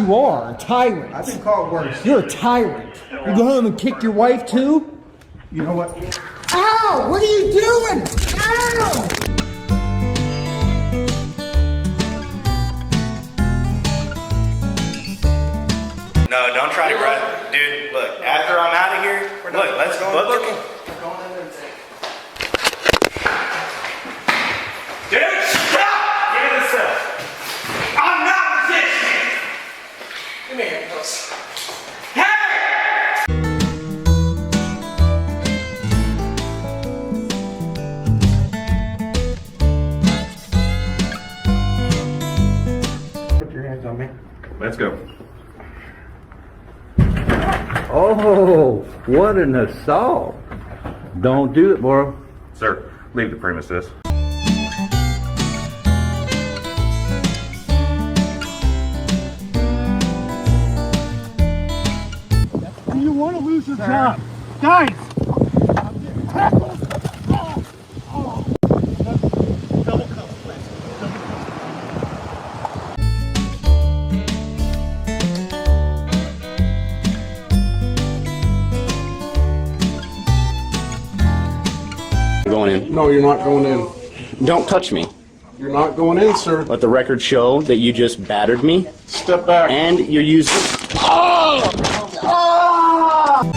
you are, a tyrant. I've been called worse. You're a tyrant. You go home and kick your wife too? You know what? Ow! What are you doing? Ow! No, don't try to grab. Dude, look, after I'm out of here, look, let's go look. Dude, stop! Give me the stuff. I'm not resisting. Give me your handcuffs. Hey! Put your hands on me. Let's go. Oh, what an assault. Don't do it, bro. Sir, leave the premises. You want to lose your job. Guys! Going in. No, you're not going in. Don't touch me. You're not going in, sir. Let the record show that you just battered me Step back. and you're using. Oh! Oh!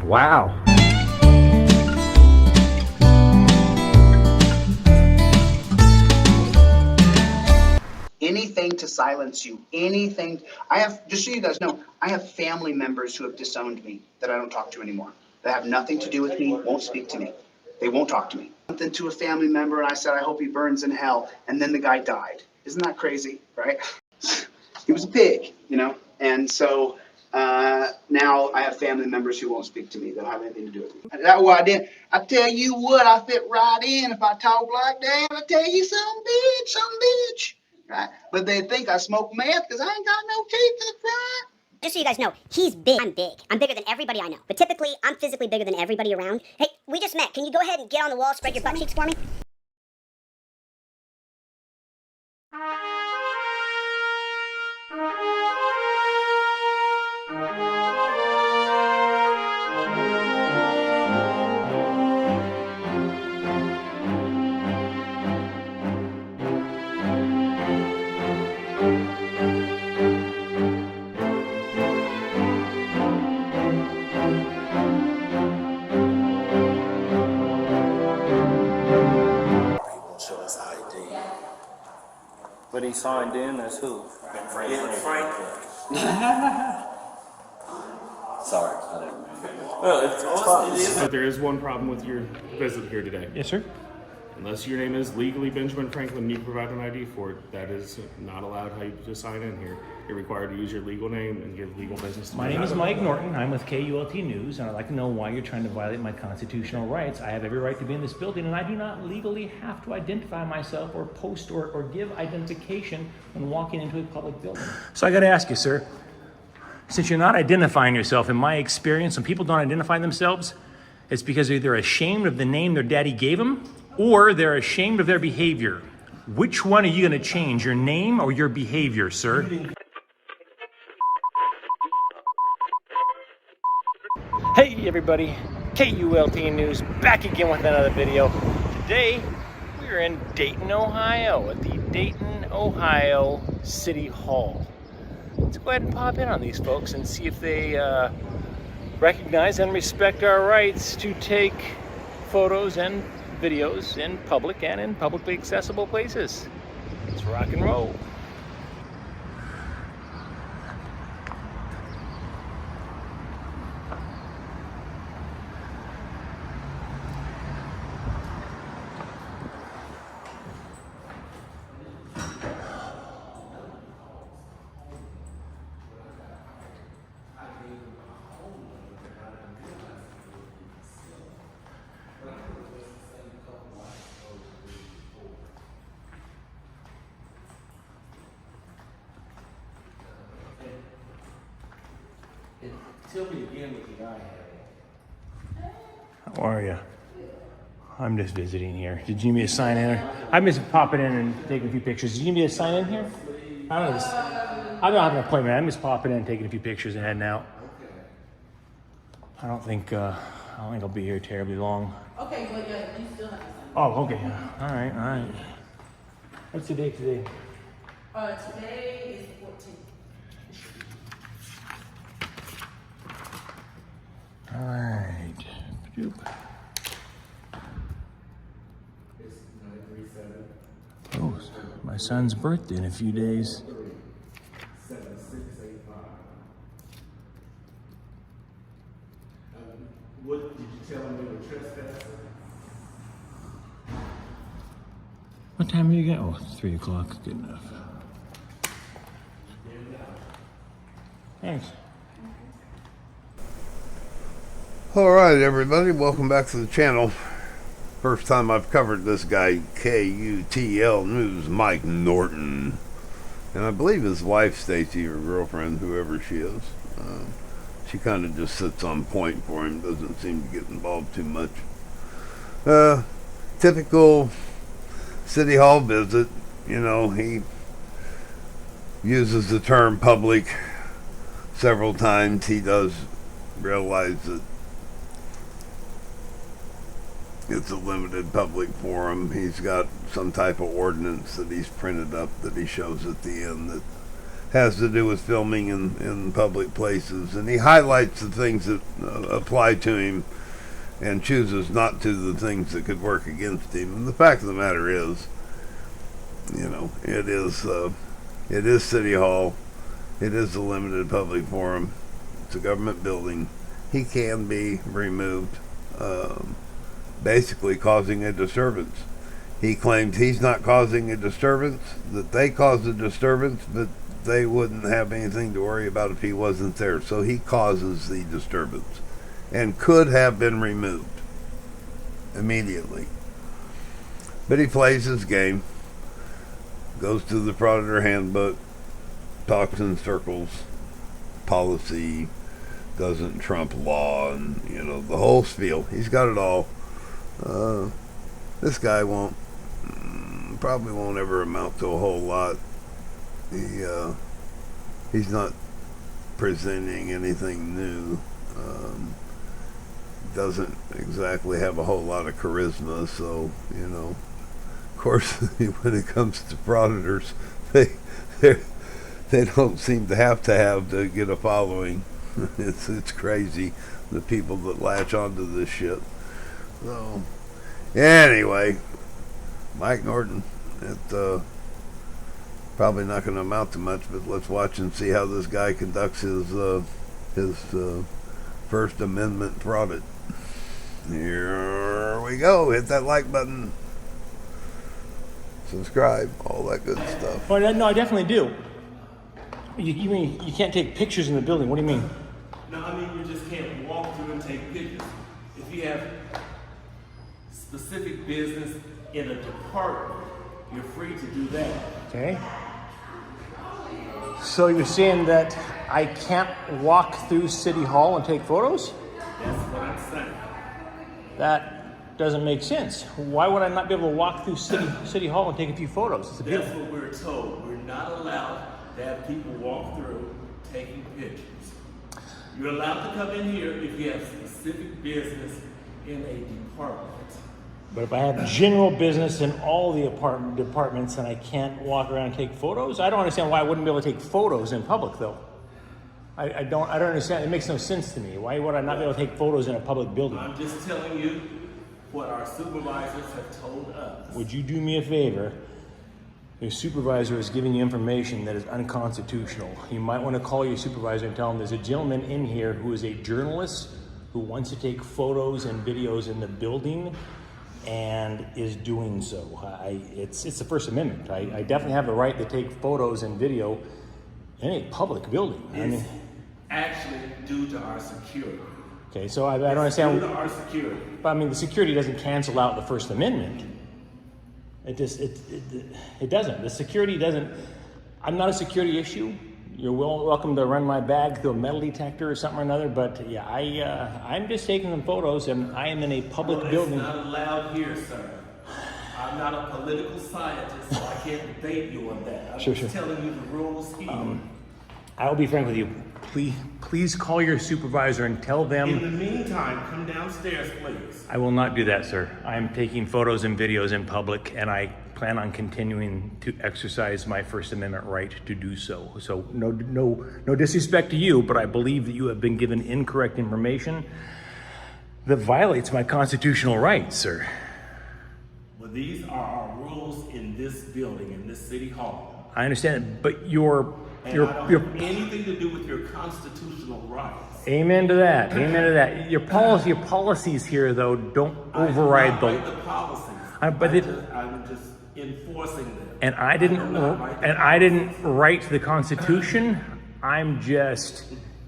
Wow. Anything to silence you, anything. I have, just so you guys know, I have family members who have disowned me that I don't talk to anymore. They have nothing to do with me, won't speak to me. They won't talk to me. Something to a family member and I said, I hope he burns in hell. And then the guy died. Isn't that crazy, right? He was a pig, you know? And so now I have family members who won't speak to me. They don't have anything to do with me. That's why I didn't. I tell you what, I fit right in. If I talk like that, I tell you some bitch. Right? But they think I smoke meth because I ain't got no teeth in the front. Just so you guys know, he's big. I'm big. I'm bigger than everybody I know. But typically, I'm physically bigger than everybody around. Hey, we just met. Can you go ahead and get on the wall, spread your butt cheeks for me? But he signed in as who? Franklin. Sorry, I didn't remember. Well, it's fine. But there is one problem with your visit here today. Yes, sir. Unless your name is legally Benjamin Franklin and you provide an ID for it, that is not allowed how you just sign in here. You're required to use your legal name and give legal business to My name is Mike Norton. I'm with KULT News, and I'd like to know why you're trying to violate my constitutional rights. I have every right to be in this building, and I do not legally have to identify myself or post or give identification when walking into a public building. So I got to ask you, sir, since you're not identifying yourself, in my experience, when people don't identify themselves, it's because they're either ashamed of the name their daddy gave them, or they're ashamed of their behavior. Which one are you going to change, your name or your behavior, sir? Hey everybody, KULT News back again with another video. Today we're in Dayton, Ohio at the Dayton, Ohio City Hall. Let's go ahead and pop in on these folks and see if they recognize and respect our rights to take photos and videos in public and in publicly accessible places. Let's rock and roll. Tell me again what the guy had. How are you? I'm just visiting here. Did you need me to sign in? I'm just popping in and taking a few pictures. Did you need me to sign in here? I don't have an appointment. I'm just popping in and taking a few pictures and heading out. I don't think I'll be here terribly long. Okay, well, yeah, you still have to sign. Oh, okay. All right. What's the date today? Today is the 14th. All right. Doop. Oh, my son's birthday in a few days. 7685. What did you tell him they were trespassing? What time are you going? Oh, 3 o'clock. Good enough. Thanks. Alright everybody, welcome back to the channel. First time I've covered this guy, KUTL News, Mike Norton. And I believe his wife, Stacy, or girlfriend, whoever she is. She kind of just sits on point for him, doesn't seem to get involved too much. Typical City Hall visit. You know, he uses the term public several times. He does realize that it's a limited public forum. He's got some type of ordinance that he's printed up that he shows at the end that has to do with filming in public places. And he highlights the things that apply to him and chooses not to the things that could work against him. And the fact of the matter is, you know, it is City Hall. It is a limited public forum. It's a government building. He can be removed, basically causing a disturbance. He claimed he's not causing a disturbance, that they caused a disturbance, but they wouldn't have anything to worry about if he wasn't there. So he causes the disturbance and could have been removed immediately. But he plays his game, goes to the Frauditor Handbook, talks in circles, policy doesn't trump law, and you know, the whole spiel. He's got it all. This guy probably won't ever amount to a whole lot. He's not presenting anything new. Doesn't exactly have a whole lot of charisma, so you know, of course, when it comes to frauditors, they don't seem to have to get a following. It's crazy, the people that latch onto this shit. So anyway, Mike Norton, it probably not going to amount to much, but let's watch and see how this guy conducts his First Amendment fraud. Here we go. Hit that like button, subscribe, all that good stuff. Well, no, I definitely do. You mean you can't take pictures in the building? What do you mean? No, I mean you just can't walk through and take pictures. If you have specific business in a department, you're free to do that. Okay. So you're saying that I can't walk through City Hall and take photos? That's what I'm saying. That doesn't make sense. Why would I not be able to walk through City Hall and take a few photos? It's a That's beautiful. what we're told. We're not allowed to have people walk through taking pictures. You're allowed to come in here if you have specific business in a department. But if I have general business in all the departments and I can't walk around and take photos, I don't understand why I wouldn't be able to take photos in public, though. I don't understand. It makes no sense to me. Why would I not be able to take photos in a public building? I'm just telling you what our supervisors have told us. Would you do me a favor? Your supervisor is giving you information that is unconstitutional. You might want to call your supervisor and tell him there's a gentleman in here who is a journalist who wants to take photos and videos in the building and is doing so. It's the First Amendment. I definitely have the right to take photos and video in a public building. It's actually due to our security. Okay, so I don't understand. Due to our security. But I mean, the security doesn't cancel out the First Amendment. It doesn't. The security doesn't. I'm not a security issue. You're welcome to run my bag through a metal detector or something or another, but yeah, I'm just taking some photos, and I am in a public building. It's not allowed here, sir. I'm not a political scientist, so I can't debate you on that. I'm just telling you the rules here. I'll be frank with you. Please call your supervisor and tell them. In the meantime, come downstairs, please. I will not do that, sir. I am taking photos and videos in public, and I plan on continuing to exercise my First Amendment right to do so. So no disrespect to you, but I believe that you have been given incorrect information that violates my constitutional rights, sir. Well, these are our rules in this building, in this city hall. I understand, but And I don't have anything to do with your constitutional rights. Amen to that. Amen to that. Your policies here, though, don't override I do not write the policies. I'm just enforcing them. And I didn't write the Constitution. I'm just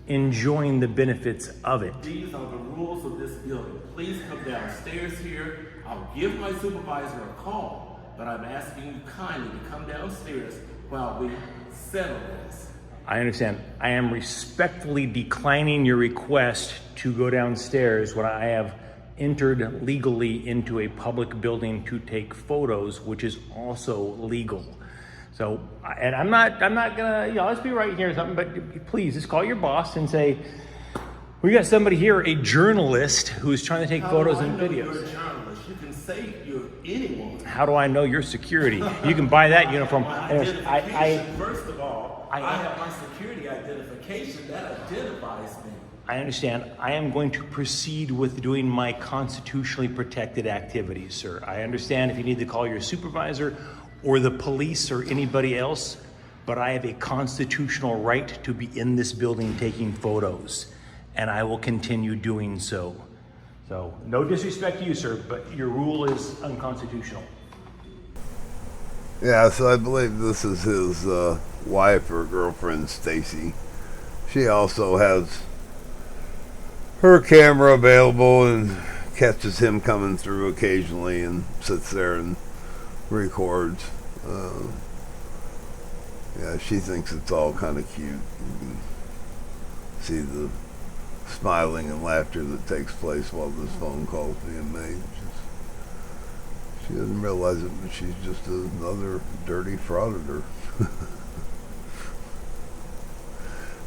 enjoying the benefits of it. These are the rules of this building. Please come downstairs here. I'll give my supervisor a call, but I'm asking you kindly to come downstairs while we settle this. I understand. I am respectfully declining your request to go downstairs when I have entered legally into a public building to take photos, which is also legal. So, and I'm not gonna, let's be right here or something, but please just call your boss and say, we got somebody here, a journalist, who's trying to take photos and videos. You're a journalist. You can say you're anyone. How do I know your security? You can buy that uniform. First of all, I have my security identification that identifies me. I understand. I am going to proceed with doing my constitutionally protected activities, sir. I understand if you need to call your supervisor or the police or anybody else, but I have a constitutional right to be in this building taking photos, and I will continue doing so. So, no disrespect to you, sir, but your rule is unconstitutional. Yeah, so I believe this is his wife or girlfriend, Stacy. She also has her camera available and catches him coming through occasionally and sits there and records. Yeah, she thinks it's all kind of cute. You can see the smiling and laughter that takes place while this phone call is being made. She doesn't realize it, but she's just another dirty frauditor.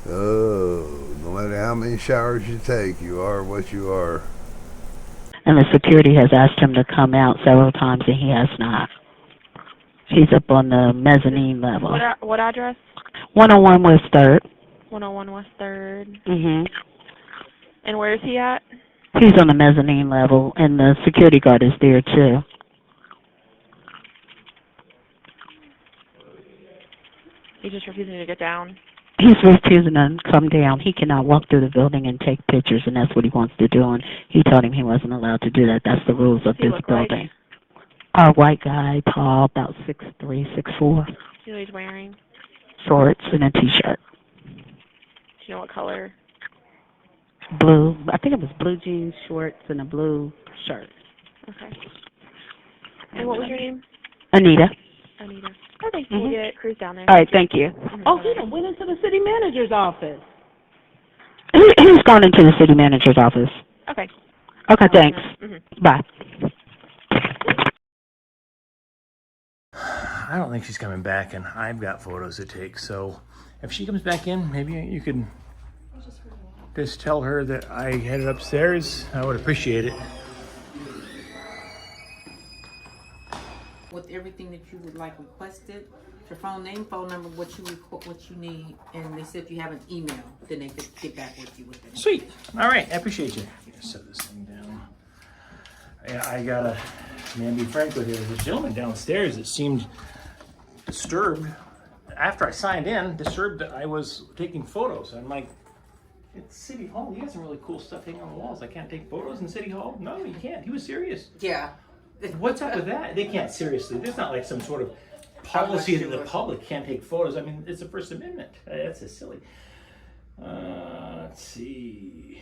Oh, no matter how many showers you take, you are what you are. And the security has asked him to come out several times, and he has not. He's up on the mezzanine level. What address? 101 West 3rd. 101 West 3rd. Mm-hmm. And where is he at? He's on the mezzanine level, and the security guard is there, too. He's just refusing to get down. He's refusing to come down. He cannot walk through the building and take pictures, and that's what he wants to do. And he told him he wasn't allowed to do that. That's the rules of this building. A white guy, tall, about 6'3", 6'4". Do you know what he's wearing? Shorts and a T-shirt. Do you know what color? Blue. I think it was blue jeans, shorts, and a blue shirt. Okay. And what was your name? Anita. Anita. Okay, we'll get Cruz down there. All right, thank you. Oh, he done went into the city manager's office. He's gone into the city manager's office. Okay. Okay, thanks. Bye. I don't think she's coming back, and I've got photos to take. So if she comes back in, maybe you could just tell her that I headed upstairs. I would appreciate it. With everything that you would like requested, your phone name, phone number, what you need, and they said if you have an email, then they could get back with you with it. Sweet. All right, I appreciate you. I'm gonna set this thing down. I gotta, man, be frank with you. There's a gentleman downstairs that seemed disturbed after I signed in, disturbed that I was taking photos. I'm like, it's City Hall. You got some really cool stuff hanging on the walls. I can't take photos in City Hall? No, you can't. He was serious. Yeah. What's up with that? They can't, seriously. There's not like some sort of policy that the public can't take photos. I mean, it's the First Amendment. That's just silly. Let's see.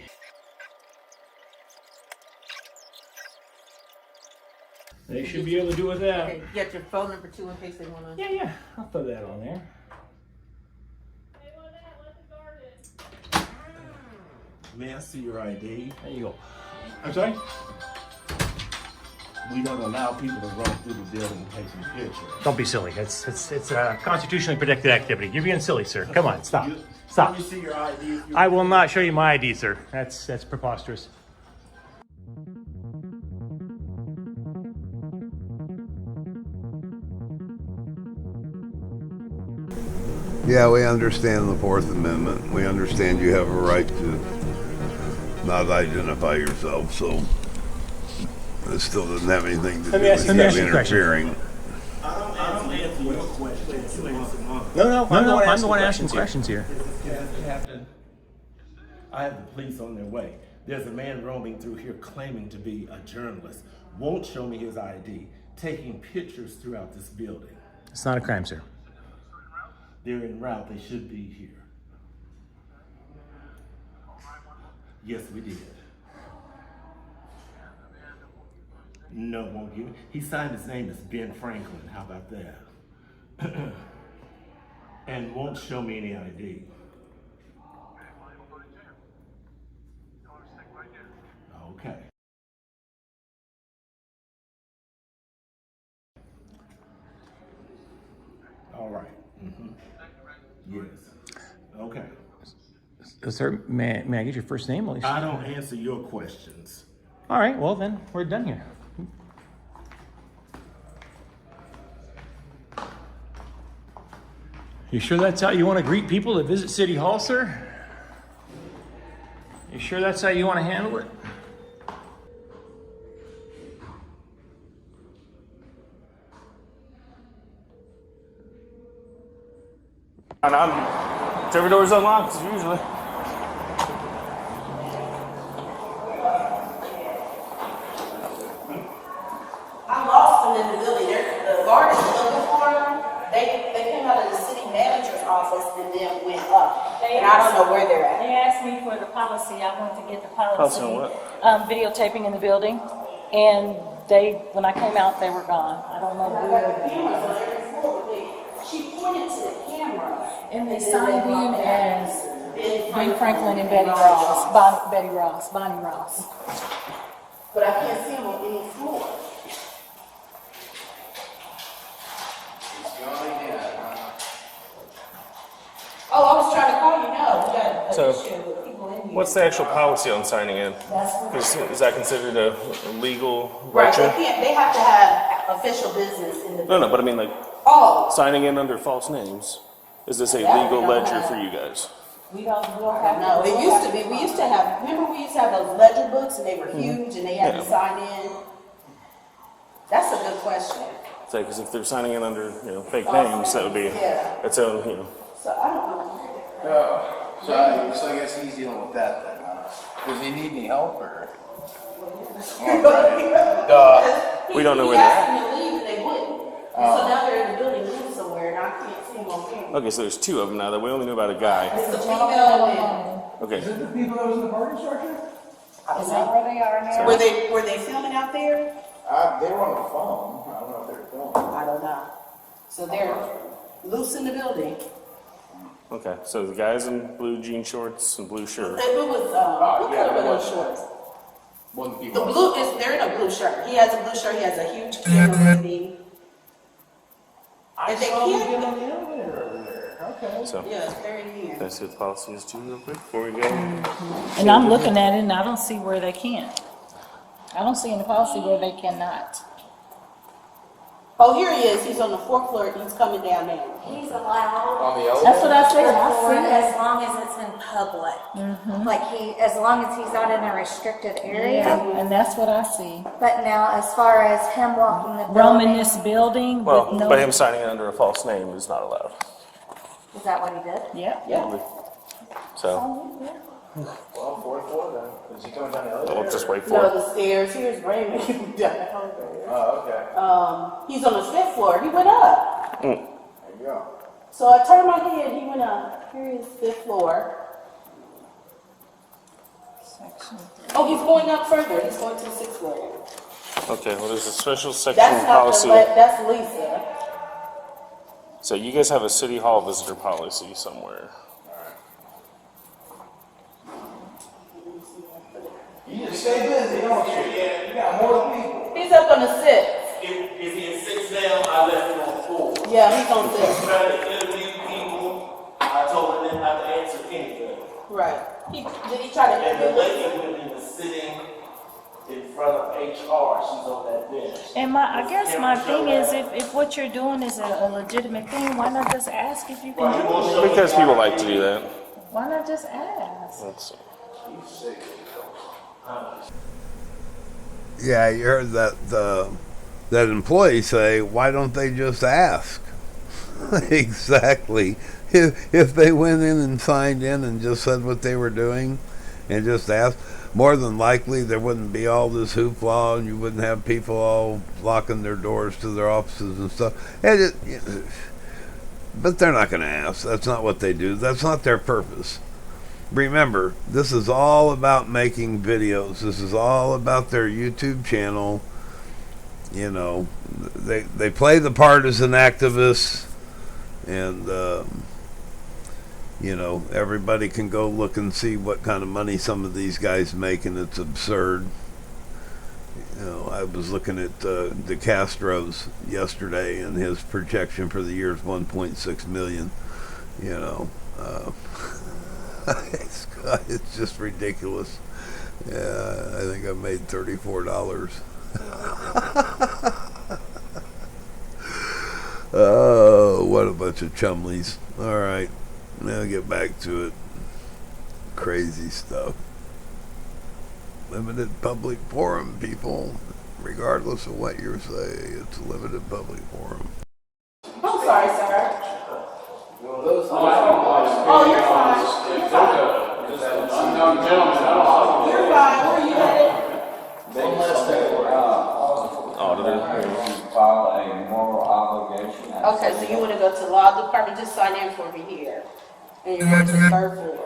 They should be able to do with that. Okay, get your phone number too in case they want to. Yeah, I'll throw that on there. May I see your ID? There you go. I'm sorry? We don't allow people to run through the building taking pictures. Don't be silly. It's a constitutionally protected activity. You're being silly, sir. Come on, stop. Stop. Let me see your ID. I will not show you my ID, sir. That's preposterous. Yeah, we understand the Fourth Amendment. We understand you have a right to not identify yourself, so it still doesn't have anything to do with you interfering. I don't answer your question. No, I'm the one asking questions here. Captain, I have the police on their way. There's a man roaming through here claiming to be a journalist. Won't show me his ID, taking pictures throughout this building. It's not a crime, sir. They're en route. They should be here. Yes, we did. No, won't give it. He signed his name as Ben Franklin. How about that? And won't show me any ID. Okay. All right. Yes. Okay. Sir, may I get your first name, at least? I don't answer your questions. All right, well then, we're done here. You sure that's how you want to greet people that visit City Hall, sir? You sure that's how you want to handle it? And every door's unlocked, usually. I lost them in the building. The guard is looking for them. They came out of the city manager's office and then went up. And I don't know where they're at. They asked me for the policy. I wanted to get the policy. Policy on what? Videotaping in the building. And when I came out, they were gone. I don't know where. She pointed to the camera. And they signed in as Ben Franklin and Bonnie Ross. But I can't see them on any floor. Oh, I was trying to call you. No, we got an So, issue with people in here. what's the actual policy on signing in? Is that considered a legal Right, lecture? they have to have official business in the. No, but I mean like signing in under false names. Is this a legal ledger for you guys? We don't have. No, it used to be. We used to have. Remember, we used to have those ledger books, and they were huge, and they had to sign in. That's a good question. Say, because if they're signing in under fake names, that would be its own So I don't know. So I guess he's dealing with that then, huh? Does he need any help or? We don't know where He they're asked at. them to leave, and they wouldn't. So now they're in the building room somewhere, and I can't see them on camera. Okay, so there's two of them now that we only know about a guy. It's the female and Okay. Is it the people that was in the parking structure? Is that where they are now? Were they filming out there? They were on the phone. I don't know if they were filming. I don't know. So they're loose in the building. Okay, so the guys in blue jean shorts and blue shirt. It was, what color were those shorts? The blue is, they're in a blue shirt. He has a blue shirt, he has a huge camera with me. And they can't. Okay. So, Yeah, it's very near. can I see what the policy is too real quick before we go? And I'm looking at it and I don't see where they can't. I don't see in the policy where they cannot. Oh, here he is. He's on the fourth floor. He's coming down there. He's allowed. On the elevator? That's what I said. As long as it's in public. Like as long as he's not in a restricted area. Yeah, and that's what I see. But now, as far as him walking the building. Roaming this building Well, with no. but him signing in under a false name is not allowed. Is that what he did? Yeah. So, Well, fourth floor then. Is he coming down the elevator? we'll just wait for No, it. the stairs. Here's Raymond. Oh, okay. He's on the fifth floor. He went up. There you go. So I turned my head. He went up. Here is fifth floor. Oh, he's going up further. He's going to the sixth floor. Okay, well, there's a special section That's not policy. that's Lisa. So you guys have a city hall visitor policy somewhere. stay busy, don't you? Yeah, you got more people. He's up on the 6th. Is he in 6 now? I left him on 4. Yeah, he's on 6. He's trying to interview people. I told him they didn't have to answer anything. Right. Did he try to And the interview lady women was sitting in front of HR. She's on that bench. And I guess my thing is, if what you're doing is a legitimate thing, why not just ask if you can do it? Because people like to do that. Why not just ask? Yeah, you heard that employee say, why don't they just ask? Exactly. If they went in and signed in and just said what they were doing and just asked, more than likely there wouldn't be all this hoopla and you wouldn't have people all locking their doors to their offices and stuff. But they're not going to ask. That's not what they do. That's not their purpose. Remember, this is all about making videos. This is all about their YouTube channel. You know, they play the partisan activists, and you know, everybody can go look and see what kind of money some of these guys make, and it's absurd. You know, I was looking at DeCastro's yesterday, and his projection for the year is 1.6 million. You know, it's just ridiculous. Yeah, I think I made $34. Oh, what a bunch of chumleys. All right, now get back to it. Crazy stuff. Limited public forum, people. Regardless of what you say, it's a limited public forum. I'm sorry, sir. Oh, you're fine. You're fine. You're fine. Where are you headed? File a moral obligation. Okay, so you want to go to law department, just sign in for me here. And you're going to the third floor.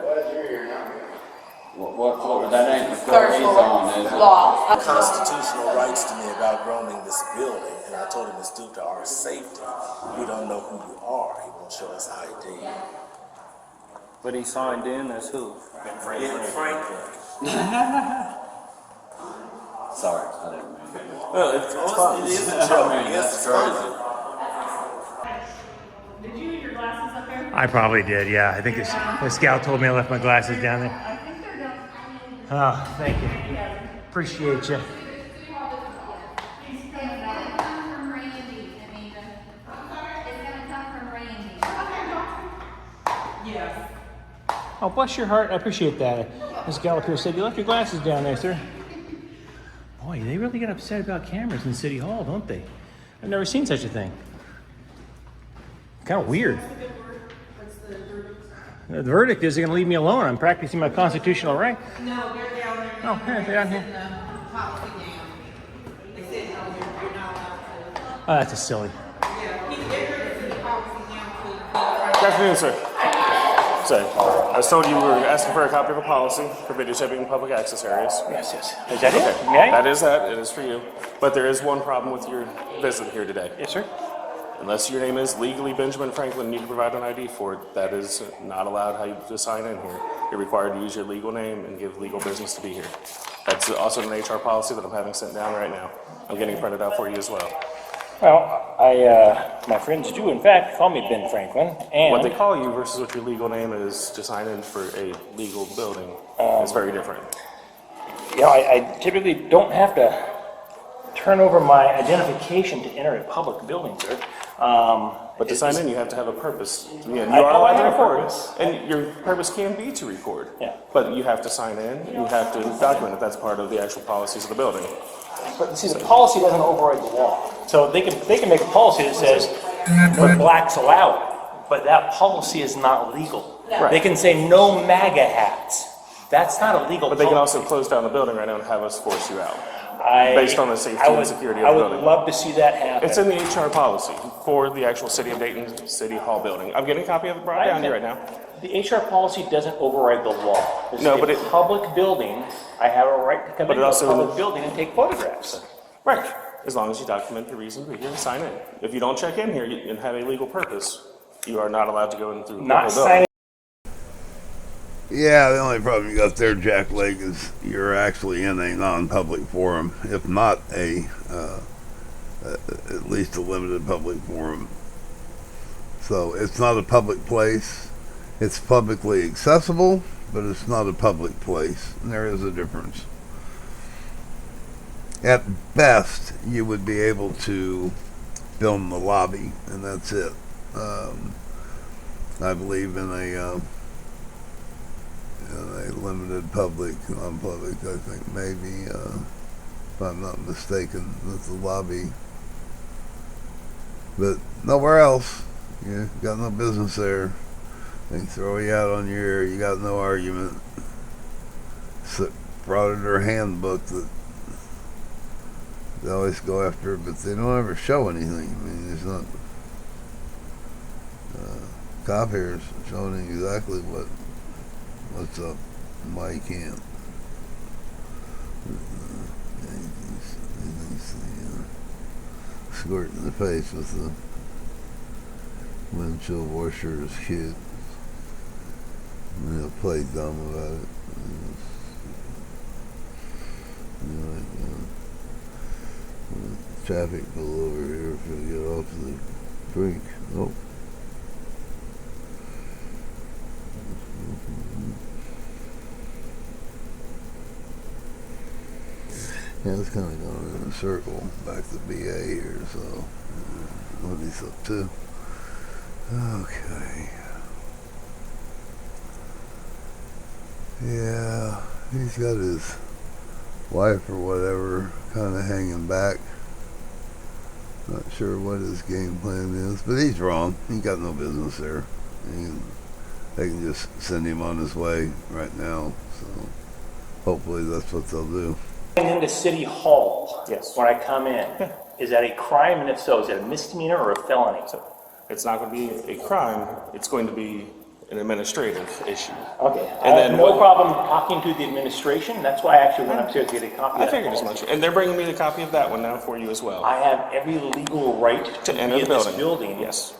What floor? That ain't the Third floor he's floor. on, is it? Law. Constitutional rights to me about roaming this building, and I told him it's due to our safety. We don't know who you are. He won't show us ID. But he signed in as who? Ben Franklin. Sorry, I didn't mean to. Well, it's fine. It is a joke. Yes, it's crazy. Did you leave your glasses up there? I probably did, yeah. I think this gal told me I left my glasses down there. I think they're down. Oh, thank you. Appreciate you. Yes. Oh, bless your heart. I appreciate that. This gal up here said, you left your glasses down there, sir. Boy, they really get upset about cameras in City Hall, don't they? I've never seen such a thing. Kind of weird. The verdict is they're going to leave me alone. I'm practicing my constitutional right. No, they're down there. Oh, yeah, they're down here. Policy down. They said, no, you're not allowed to. Oh, that's a silly. Yeah, they're going to the policy down to. Good afternoon, sir. So, I was told you were asking for a copy of a policy for videotaping in public access areas. Yes, yes. Is that it? Yeah? That is that. It is for you. But there is one problem with your visit here today. Yes, sir. Unless your name is legally Benjamin Franklin, you need to provide an ID for it. That is not allowed how you to sign in here. You're required to use your legal name and give legal business to be here. That's also an HR policy that I'm having sent down right now. I'm getting it printed out for you as well. Well, my friends do, in fact, call me Ben Franklin. And What they call you versus what your legal name is to sign in for a legal building is very different. you know, I typically don't have to turn over my identification to enter a public building, sir. But to sign in, you have to have a purpose. You I are allowed to have a record, purpose. and your purpose can be to record. Yeah. But you have to sign in, you have to document it. That's part of the actual policies of the building. But see, the policy doesn't override the law. So they can make a policy that says, no blacks allowed, but that policy is not legal. Right. They can say no MAGA hats. That's not a legal But they can policy. also close down the building right now and have us force you out. I- Based on the safety I would- and security I of the would building. love to see that happen. It's in the HR policy for the actual City of Dayton City Hall building. I'm getting a copy of it brought down here right now. The HR policy doesn't override the law. It's No, a but it- public building. I have a right to come But it into a also- public building and take photographs. Right. As long as you document the reason to be here and sign in. If you don't check in here and have a legal purpose, you are not allowed to go in through the Not building. signing. Yeah, the only problem you got there, Jack Lake, is you're actually in a non-public forum, if not at least a limited public forum. So it's not a public place. It's publicly accessible, but it's not a public place. And there is a difference. At best, you would be able to film the lobby, and that's it. I believe in a limited public, non-public, I think maybe, if I'm not mistaken, with the lobby. But nowhere else. You got no business there. They throw you out on your ear. You got no argument. Frauditer handbook that they always go after, but they don't ever show anything. I mean, there's not copiers showing exactly what's up and why you can't. Squirt in the face with the windshield washer is cute. And they'll play dumb about it. Traffic pull over here if you get off the brink. Oh. Yeah, it's kind of going in a circle back to BA here, so what he's up to. Okay. Yeah, he's got his wife or whatever kind of hanging back. Not sure what his game plan is, but he's wrong. He got no business there. They can just send him on his way right now, so hopefully that's what they'll do. Into City Hall, yes, when I come in, is that a crime, and if so, is it a misdemeanor or a felony? So it's not going to be a crime. It's going to be an administrative issue. Okay. And I have no problem talking to the administration. That's why I actually went upstairs to get a copy. I figured as much. And they're bringing me the copy of that one now for you as well. I have every legal right to enter be the in building. this building. Yes.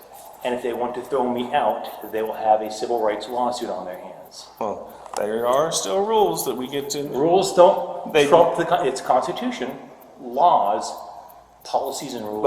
And if they want to throw me out, they will have a civil rights lawsuit on their hands. Well, there are still rules that we get to. Rules don't trump it's Constitution, laws, policies, and rules.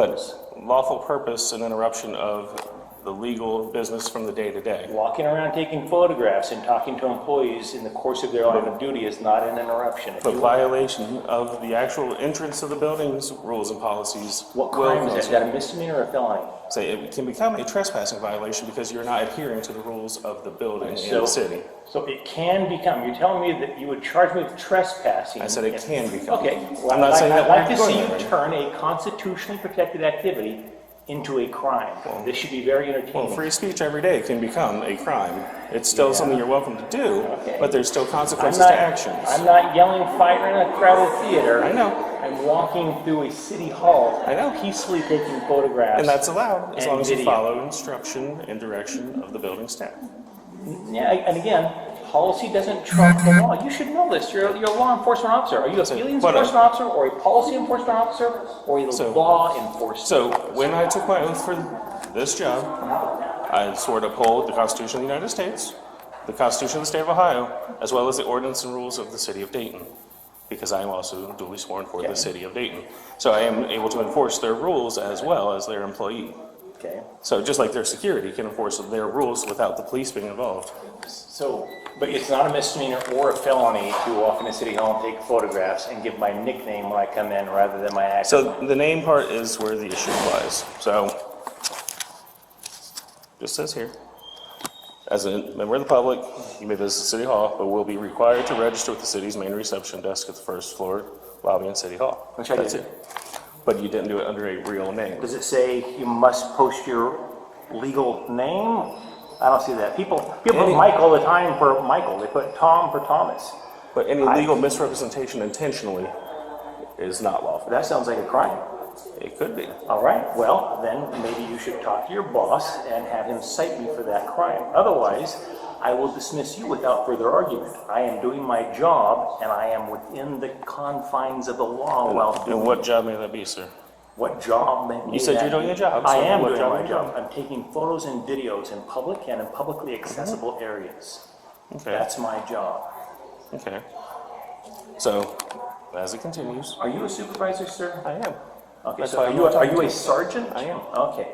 But lawful purpose and interruption of the legal business from the day to day. Walking around taking photographs and talking to employees in the course of their line of duty is not an interruption. The violation of the actual entrance of the building's rules and policies. What crime is that? Is that a misdemeanor or a felony? Say it can become a trespassing violation because you're not adhering to the rules of the building and the city. So it can become. You're telling me that you would charge me with trespassing. I said it can become. Okay. Well, I'm not saying that I'd like to we're see going you there. turn a constitutionally protected activity into a crime. This should be very entertaining. Well, free speech every day can become a crime. It's still something you're welcome to do, but there's still consequences to actions. I'm not yelling fire in a crowded theater. I know. I'm walking through a city hall. I know. Peacefully taking photographs. And that's allowed as and long as you video. follow instruction and direction of the building staff. Yeah, and again, policy doesn't trump the law. You should know this. You're a law enforcement officer. Are you a feelings enforcement officer or a policy enforcement officer or a law enforcement So officer? when I took my oath for this job, I swore to uphold the Constitution of the United States, the Constitution of the State of Ohio, as well as the ordinance and rules of the City of Dayton, because I am also duly sworn for the City of Dayton. So I am able to enforce their rules as well as their employee. Okay. So just like their security can enforce their rules without the police being involved. So, but it's not a misdemeanor or a felony to walk into City Hall and take photographs and give my nickname when I come in rather than my actual So the name part is where the issue lies. So, just says here, as a member of the public, you may visit City Hall, but will be required to register with the city's main reception desk at the first floor lobby in City Hall. Which I That's did. it. But you didn't do it under a real name. Does it say you must post your legal name? I don't see that. People put Mike all the time for Michael. They put Tom for Thomas. But any legal misrepresentation intentionally is not lawful. That sounds like a crime. It could be. All right, well, then maybe you should talk to your boss and have him cite me for that crime. Otherwise, I will dismiss you without further argument. I am doing my job, and I am within the confines of the law while doing And what job may that be, sir? What job may You said that you're doing be? a job. I so am what doing job my are you job. doing? I'm taking photos and videos in public and in publicly accessible areas. Okay. That's my job. Okay. So, as it continues. Are you a supervisor, sir? I am. Okay, That's so why are I'm you, not are talking you to a sergeant? I am. Okay.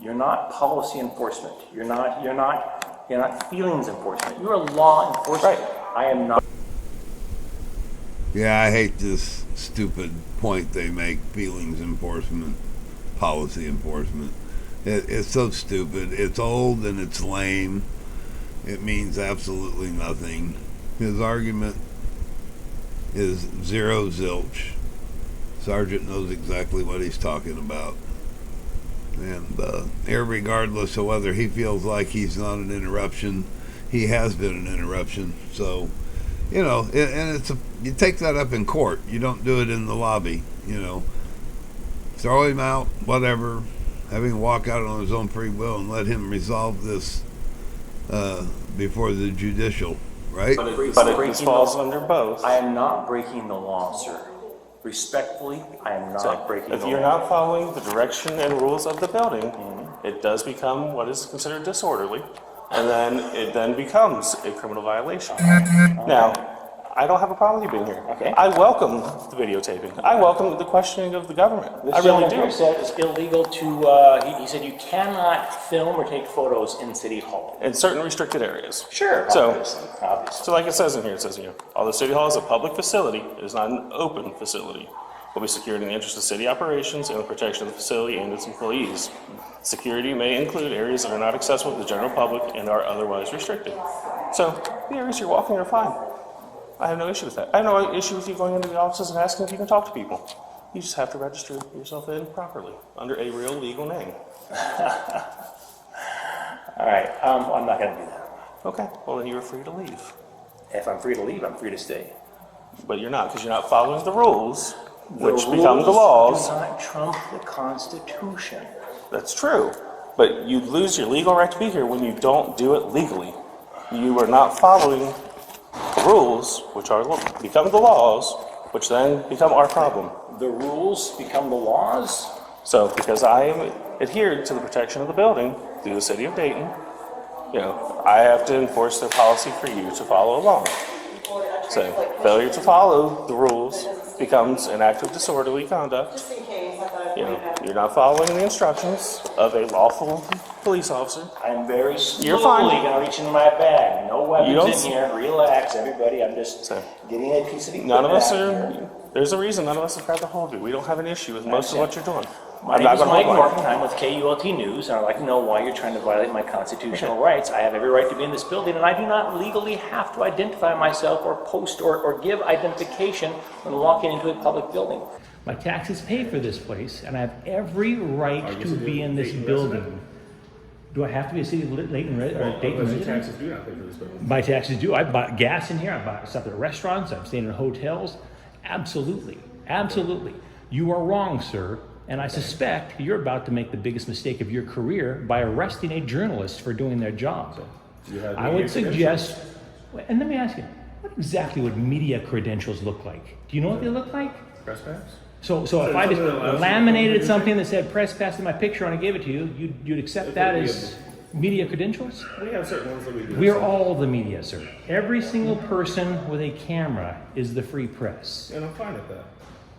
You're not policy enforcement. You're not feelings enforcement. You're law enforcement. Right. I am not. Yeah, I hate this stupid point they make, feelings enforcement, policy enforcement. It's so stupid. It's old and it's lame. It means absolutely nothing. His argument is zero zilch. Sergeant knows exactly what he's talking about. And irregardless of whether he feels like he's not an interruption, he has been an interruption. So, you know, and you take that up in court. You don't do it in the lobby, you know. Throw him out, whatever. Have him walk out on his own free will and let him resolve this before the judicial, right? But it falls under both. I am not breaking the law, sir. Respectfully, I am not breaking the law. If you're not following the direction and rules of the building, it does become what is considered disorderly, and then it then becomes a criminal violation. Now, I don't have a problem with you being here. Okay. I welcome the videotaping. I welcome the questioning of the government. I really do. He said it's illegal to, he said you cannot film or take photos in City Hall. In certain restricted areas. Sure, So, obviously. So like it says in here, although City Hall is a public facility, it is not an open facility. Will be secured in the interest of city operations and the protection of the facility and its employees. Security may include areas that are not accessible to the general public and are otherwise restricted. So, the areas you're walking are fine. I have no issue with that. I have no issue with you going into the offices and asking if you can talk to people. You just have to register yourself in properly under a real legal name. All right, I'm not going to do that. Okay, well then you're free to leave. If I'm free to leave, I'm free to stay. But you're not, because you're not following the rules, which The become the rules laws. do not trump the Constitution. That's true. But you lose your legal right to be here when you don't do it legally. You are not following the rules, which become the laws, which then become our problem. The rules become the laws? So, because I am adhered to the protection of the building through the city of Dayton, you know, I have to enforce their policy for you to follow along. So, failure to follow the rules becomes an act of disorderly conduct. You know, you're not following the instructions of a lawful police officer. I'm very You're fine. slowly going to reach into my bag. No You don't weapons in here. Relax, everybody. I'm just getting a piece of equipment. None of us out are, here. there's a reason none of us have tried to hold you. We don't have an issue with most of what you're doing. My I'm name not is gonna Mike hold Norton. I'm with KULT News, and I'd like to know why you're trying to violate my constitutional rights. I have every right to be in this building, and I do not legally have to identify myself or post or give identification when walking into a public building. My taxes pay for this place, and I have every right to be in this building. Do I have to be a city of Dayton resident? Taxes do not pay for this building. My taxes do. I bought gas in here. I bought stuff at restaurants. I'm staying in hotels. Absolutely. Absolutely. You are wrong, sir. And I suspect you're about to make the biggest mistake of your career by arresting a journalist for doing their job. I would suggest, and let me ask you, what exactly would media credentials look like? Do you know what they look like? Press pass? So if I just laminated something that said press pass in my picture and I gave it to you, you'd accept that as media credentials? We have certain ones that we do. We're all the media, sir. Every single person with a camera is the free press. And I'm fine with that.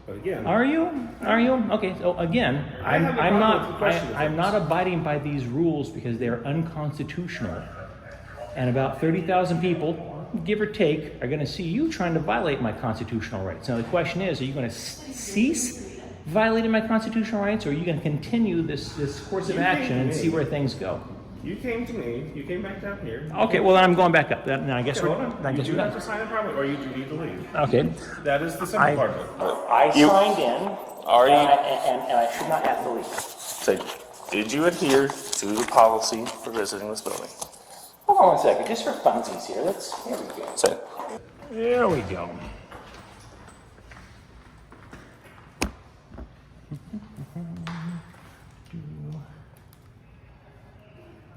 But again. Are you? Are you? Okay, so again, I'm not abiding by these rules because they are unconstitutional. And about 30,000 people, give or take, are going to see you trying to violate my constitutional rights. Now the question is, are you going to cease violating my constitutional rights, or are you going to continue this course of action and see where things go? You came to me, you came back down here. Okay, well then I'm going back up. Then I guess Okay, we're hold on. You do have to sign a permit, or you do need to leave. Okay. That is the simple part of it. I signed in, Are you? and I should not have to leave. Say, did you adhere to the policy for visiting this building? Hold on 1 second, just for funsies here. Here we go. Say. There we go.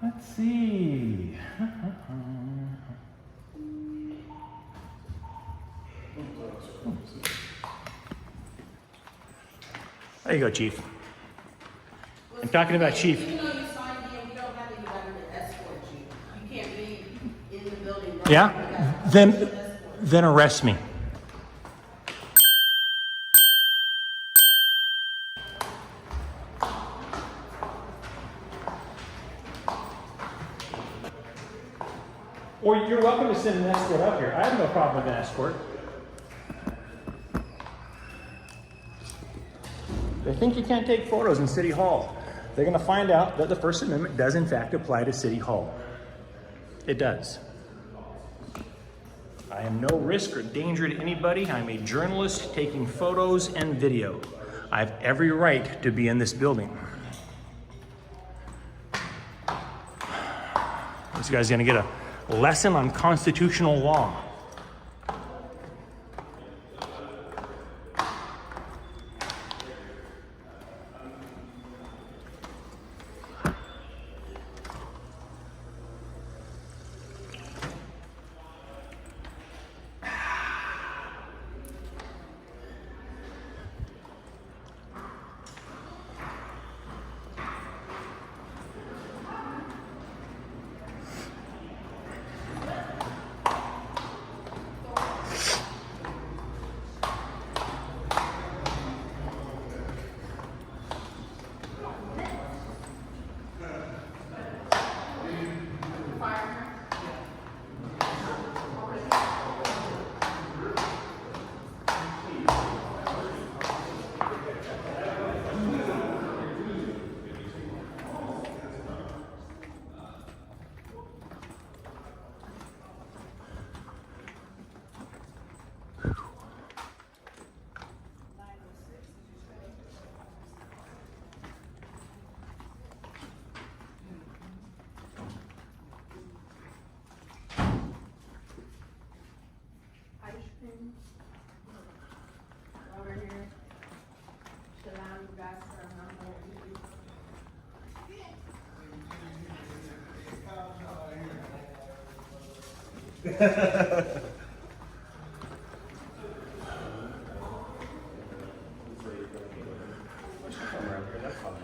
Let's see. There you go, Chief. I'm talking about Chief. Even though you signed in, we don't have any government escort you. You can't be in the building Yeah? Then arrest me. Or you're welcome to send an escort up here. I have no problem with an escort. They think you can't take photos in City Hall. They're going to find out that the First Amendment does in fact apply to City Hall. It does. I am no risk or danger to anybody. I'm a journalist taking photos and video. I have every right to be in this building. This guy's going to get a lesson on constitutional law.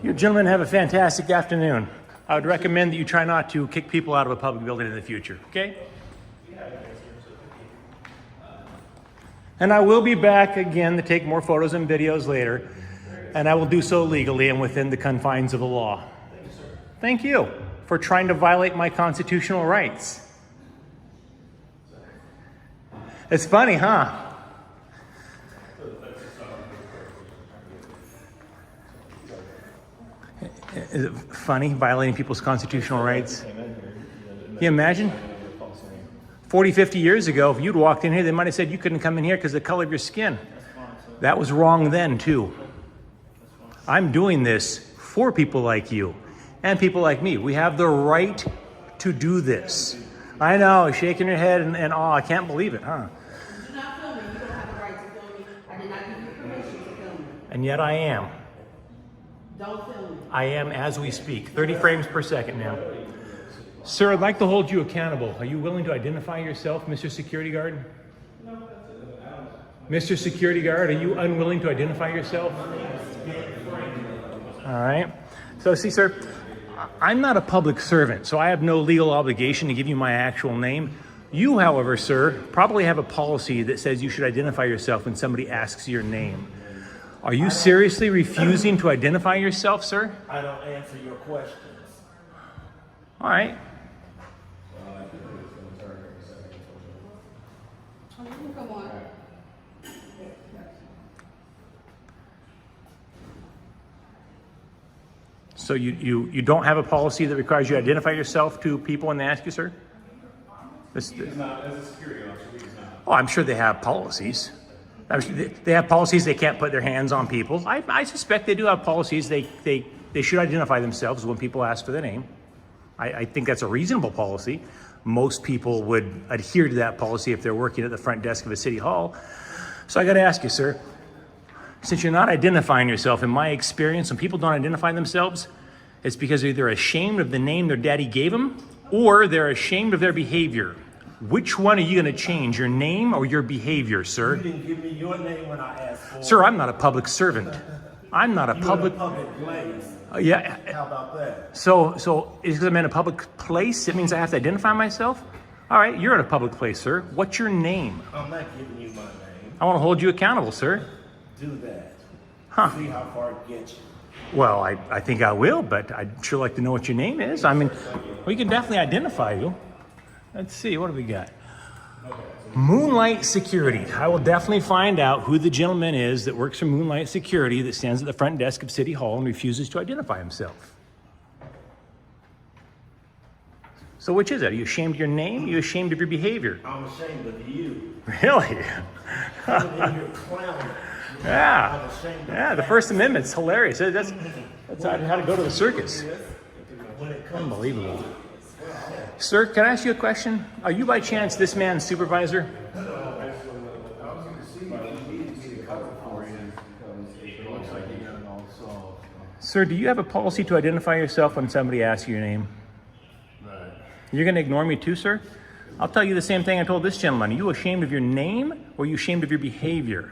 You gentlemen have a fantastic afternoon. I would recommend that you try not to kick people out of a public building in the future, okay? And I will be back again to take more photos and videos later, and I will do so legally and within the confines of the law. Thank you for trying to violate my constitutional rights. It's funny, huh? Is it funny, violating people's constitutional rights? Can you imagine? 40, 50 years ago, if you'd walked in here, they might have said you couldn't come in here because of the color of your skin. That was wrong then, too. I'm doing this for people like you and people like me. We have the right to do this. I know, shaking your head and oh, I can't believe it, huh? You're not filming. You don't have the right to film me. I did not give you permission to film me. And yet I am. Don't film me. I am as we speak. 30 frames per second now. Sir, I'd like to hold you accountable. Are you willing to identify yourself, Mr. Security Guard? Mr. Security Guard, are you unwilling to identify yourself? All right. So see, sir, I'm not a public servant, so I have no legal obligation to give you my actual name. You, however, sir, probably have a policy that says you should identify yourself when somebody asks your name. Are you seriously refusing to identify yourself, sir? I don't answer your questions. All right. Come on. So you don't have a policy that requires you to identify yourself to people when they ask you, sir? He's not, as a security officer, he's not. Oh, I'm sure they have policies. I'm sure they have policies they can't put their hands on people. I suspect they do have policies. They should identify themselves when people ask for their name. I think that's a reasonable policy. Most people would adhere to that policy if they're working at the front desk of a city hall. So I got to ask you, sir, since you're not identifying yourself, in my experience, when people don't identify themselves, it's because they're either ashamed of the name their daddy gave them or they're ashamed of their behavior. Which one are you going to change, your name or your behavior, sir? You didn't give me your name when I asked for it. Sir, I'm not a public servant. I'm not a public... You're in a public place. Yeah. How about that? So because I'm in a public place, it means I have to identify myself? All right, you're in a public place, sir. What's your name? I'm not giving you my name. I want to hold you accountable, sir. Do that. Huh. See how far it gets you. Well, I think I will, but I'd sure like to know what your name is. I mean, we can definitely identify you. Let's see, what do we got? Moonlight Security. I will definitely find out who the gentleman is that works for Moonlight Security that stands at the front desk of City Hall and refuses to identify himself. So which is it? Are you ashamed of your name? Are you ashamed of your behavior? I'm ashamed of you. Really? Coming in here clowning. Yeah. I'm ashamed of Yeah, the First Amendment's hilarious. That's how to go to the circus. Unbelievable. Sir, can I ask you a question? Are you by chance this man's supervisor? Sir, do you have a policy to identify yourself when somebody asks you your name? You're going to ignore me too, sir? I'll tell you the same thing I told this gentleman. Are you ashamed of your name or are you ashamed of your behavior?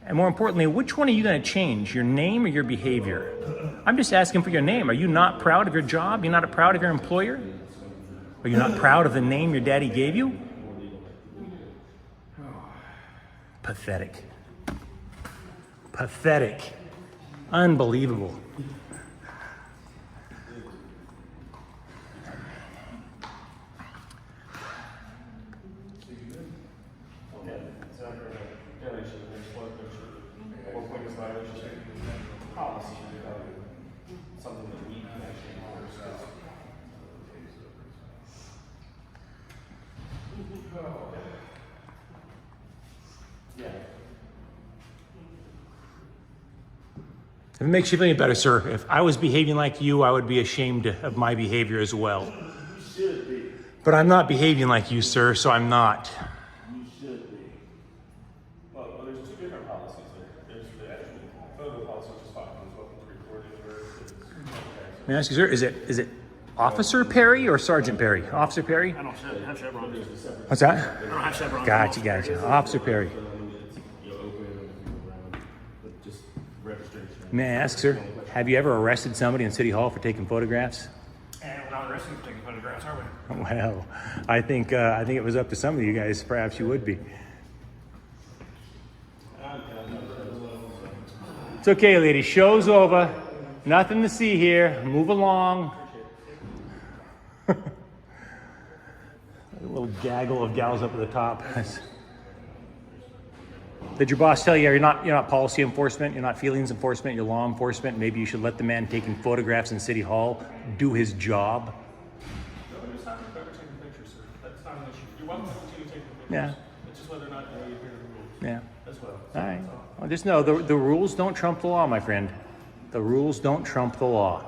And more importantly, which one are you going to change, your name or your behavior? I'm just asking for your name. Are you not proud of your job? You're not proud of your employer? Are you not proud of the name your daddy gave you? Pathetic. Pathetic. Unbelievable. If it makes you feel any better, sir, if I was behaving like you, I would be ashamed of my behavior as well. You should be. But I'm not behaving like you, sir, so I'm not. You should be. Well, there's two different policies there. There's the actual photo policy, which is fine. It's welcome to record it. May I ask you, sir, is it Officer Perry or Sergeant Perry? Officer Perry? I don't have Chevron. What's that? I don't have Chevron. Gotcha. Officer Perry. May I ask, sir, have you ever arrested somebody in City Hall for taking photographs? And we're not arresting for taking photographs, are we? Well, I think it was up to some of you guys. Perhaps you would be. It's okay, ladies. Show's over. Nothing to see here. Move along. A little gaggle of gals up at the top. Did your boss tell you you're not policy enforcement, you're not feelings enforcement, you're law enforcement? Maybe you should let the man taking photographs in City Hall do his job? No, it's not about taking pictures, sir. That's not an issue. You're welcome to continue taking pictures. Yeah. It's just whether or not you adhere to the rules. Yeah. As well. All right. Well, just know the rules don't trump the law, my friend. The rules don't trump the law.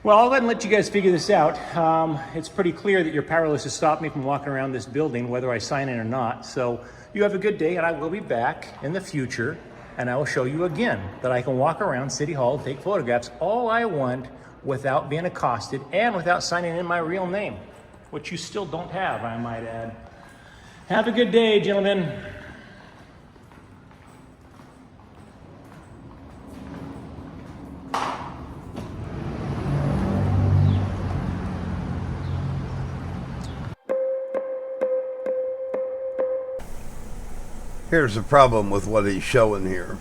Well, I'll go ahead and let you guys figure this out. It's pretty clear that you're powerless to stop me from walking around this building, whether I sign in or not. So you have a good day, and I will be back in the future, and I will show you again that I can walk around City Hall and take photographs all I want without being accosted and without signing in my real name, which you still don't have, I might add. Have a good day, gentlemen. Here's the problem with what he's showing here.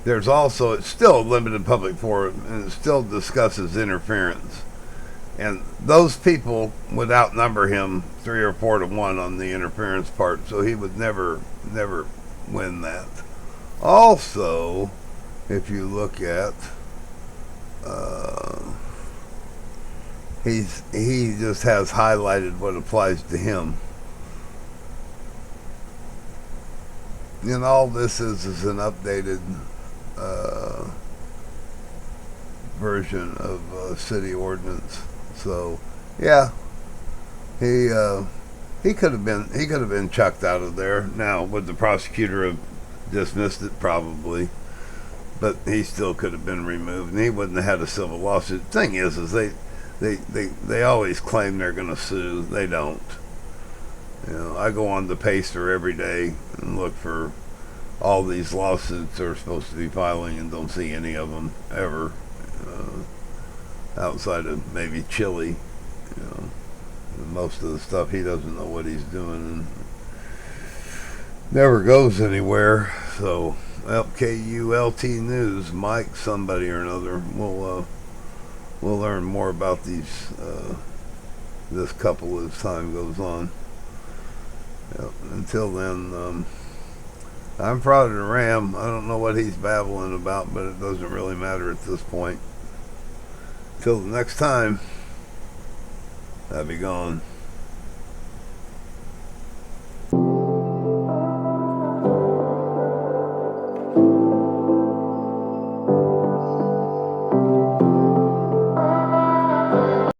There's also, it's still a limited public forum, and it still discusses interference. And those people would outnumber him 3 or 4 to 1 on the interference part, so he would never win that. Also, if you look at, he just has highlighted what applies to him. And all this is an updated version of city ordinance. So, yeah, he could have been chucked out of there. Now, would the prosecutor have dismissed it? Probably, but he still could have been removed, and he wouldn't have had a civil lawsuit. Thing is they always claim they're going to sue. They don't. You know, I go on the Pacer every day and look for all these lawsuits they're supposed to be filing and don't see any of them ever, outside of maybe Chile, you know. And most of the stuff he doesn't know what he's doing and never goes anywhere. So, well, KULT News, Mike, somebody or another, we'll learn more about these this couple as time goes on. Yep. Until then, I'm proud of the Ram. I don't know what he's babbling about, but it doesn't really matter at this point. Till the next time, I'll be gone.